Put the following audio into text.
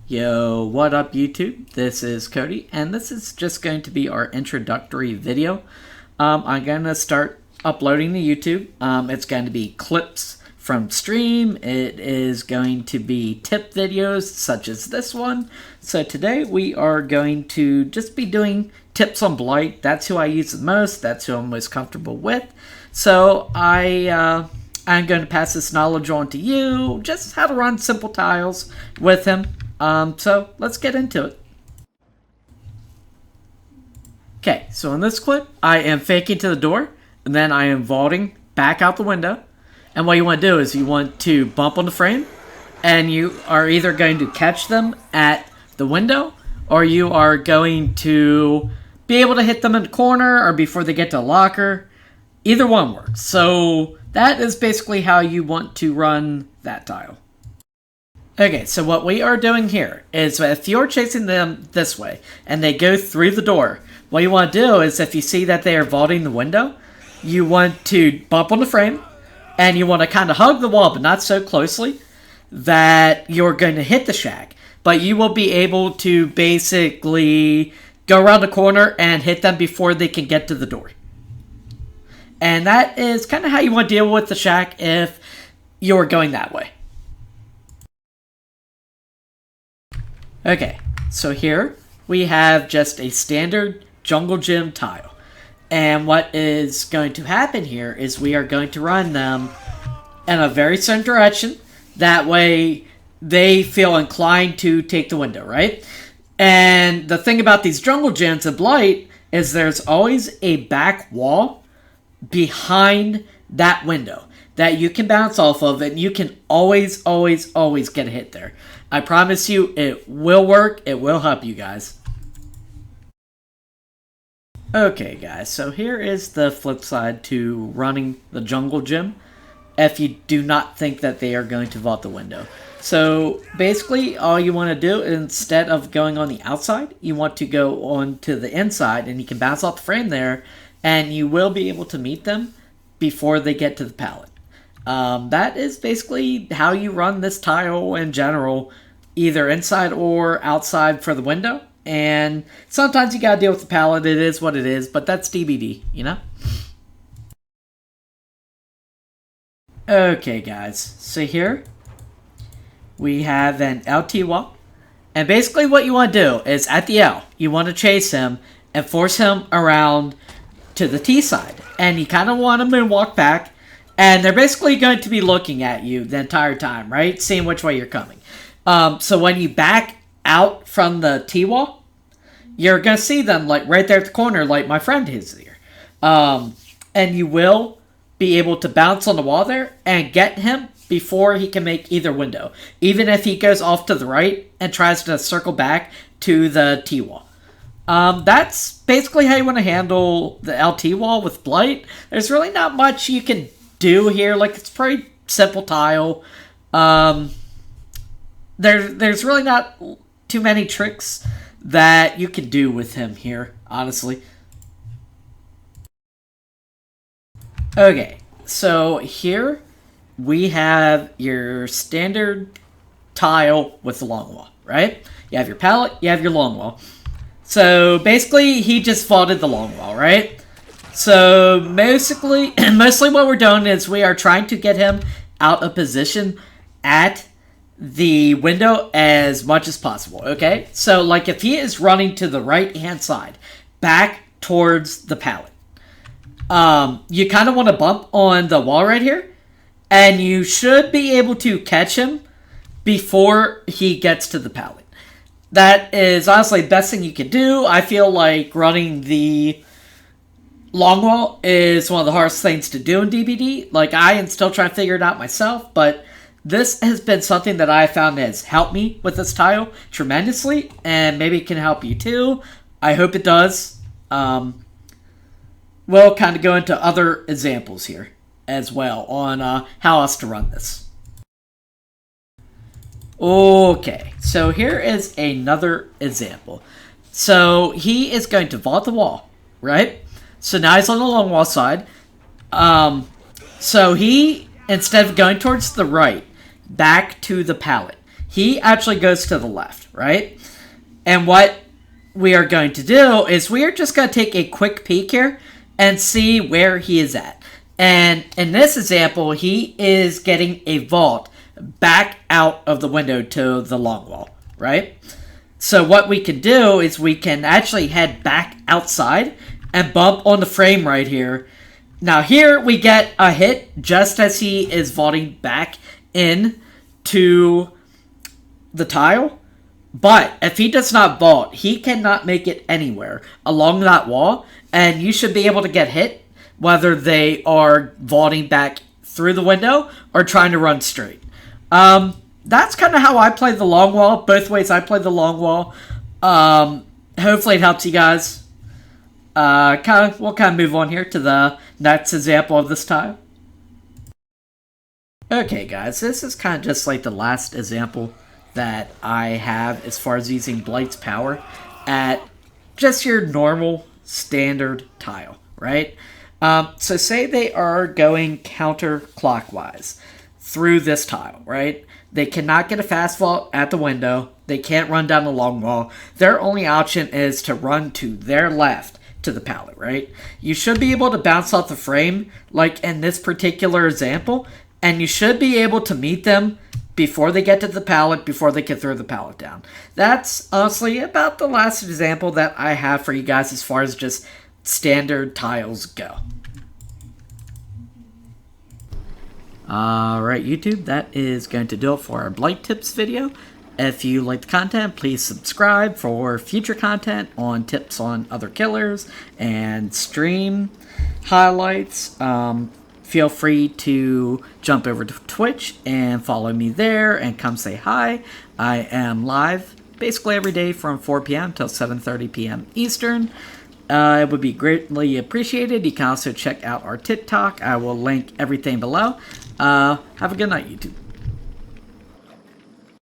Yo, what up YouTube? This is Cody, and this is just going to be our introductory video. I'm going to start uploading to YouTube. It's going to be clips from stream. It is going to be tip videos such as this one. So today we are going to just be doing tips on Blight. That's who I use the most. That's who I'm most comfortable with. So I'm going to pass this knowledge on to you, just how to run simple tiles with him. So let's get into it. Okay, so in this clip, I am faking to the door, and then I am vaulting back out the window. And what you want to do is you want to bump on the frame, and you are either going to catch them at the window, or you are going to be able to hit them in the corner, or before they get to the locker. Either one works. So that is basically how you want to run that tile. Okay, so what we are doing here is if you're chasing them this way and they go through the door, what you want to do is if you see that they are vaulting the window, you want to bump on the frame and you want to kind of hug the wall, but not so closely that you're going to hit the shack. But you will be able to basically go around the corner and hit them before they can get to the door. And that is kind of how you want to deal with the shack if you're going that way. Okay, so here we have just a standard jungle gym tile. And what is going to happen here is we are going to run them in a very certain direction. That way they feel inclined to take the window, right? And the thing about these jungle gyms in Blight is there's always a back wall behind that window that you can bounce off of, and you can always get a hit there. I promise you, it will work. It will help you guys. Okay, guys, so here is the flip side to running the jungle gym if you do not think that they are going to vault the window. So basically, all you want to do, instead of going on the outside, you want to go on to the inside, and you can bounce off the frame there, and you will be able to meet them before they get to the pallet. That is basically how you run this tile in general, either inside or outside for the window. And sometimes you gotta deal with the pallet. It is what it is, but that's DBD, you know? Okay, guys. So here we have an LT wall. And basically what you want to do is at the L, you want to chase him and force him around to the T side. And you kind of want him to walk back. And they're basically going to be looking at you the entire time, right? Seeing which way you're coming. So when you back out from the T-wall, you're going to see them like right there at the corner, like my friend is here. And you will be able to bounce on the wall there and get him before he can make either window. Even if he goes off to the right and tries to circle back to the T-wall. That's basically how you want to handle the LT wall with Blight. There's really not much you can do here. Like, it's pretty simple tile. There's really not too many tricks that you can do with him here, honestly. Okay, so here we have your standard tile with the long wall, right? You have your pallet, you have your long wall. So basically, he just vaulted the long wall, right? So mostly what we're doing is we are trying to get him out of position at the window as much as possible, okay? So like if he is running to the right-hand side, back towards the pallet, you kind of want to bump on the wall right here, and you should be able to catch him before he gets to the pallet. That is honestly the best thing you can do. I feel like running the long wall is one of the hardest things to do in DBD. Like, I am still trying to figure it out myself, but this has been something that I found has helped me with this tile tremendously, and maybe it can help you too. I hope it does. We'll kind of go into other examples here as well on how else to run this. Okay, so here is another example. So he is going to vault the wall, right? So now he's on the long wall side. So he, instead of going towards the right, back to the pallet, he actually goes to the left, right? And what we are going to do is we are just going to take a quick peek here and see where he is at. And in this example, he is getting a vault back out of the window to the long wall, right? So what we can do is we can actually head back outside and bump on the frame right here. Now here we get a hit just as he is vaulting back in to the tile. But if he does not vault, he cannot make it anywhere along that wall. And you should be able to get hit whether they are vaulting back through the window or trying to run straight. That's kind of how I play the long wall. Both ways I play the long wall. Hopefully it helps you guys. We'll kind of move on here to the next example of this tile. Okay, guys, this is kind of just like the last example that I have as far as using Blight's power at just your normal standard tile, right? So say they are going counterclockwise through this tile, right? They cannot get a fast vault at the window. They can't run down the long wall. Their only option is to run to their left to the pallet, right? You should be able to bounce off the frame, like in this particular example, and you should be able to meet them before they get to the pallet, before they can throw the pallet down. That's honestly about the last example that I have for you guys as far as just standard tiles go. Alright, YouTube, that is going to do it for our Blight Tips video. If you like the content, please subscribe for future content on tips on other killers and stream highlights. Feel free to jump over to Twitch and follow me there and come say hi. I am live basically every day from 4 p.m. till 7:30 p.m. Eastern. It would be greatly appreciated. You can also check out our TikTok. I will link everything below. Have a good night, YouTube.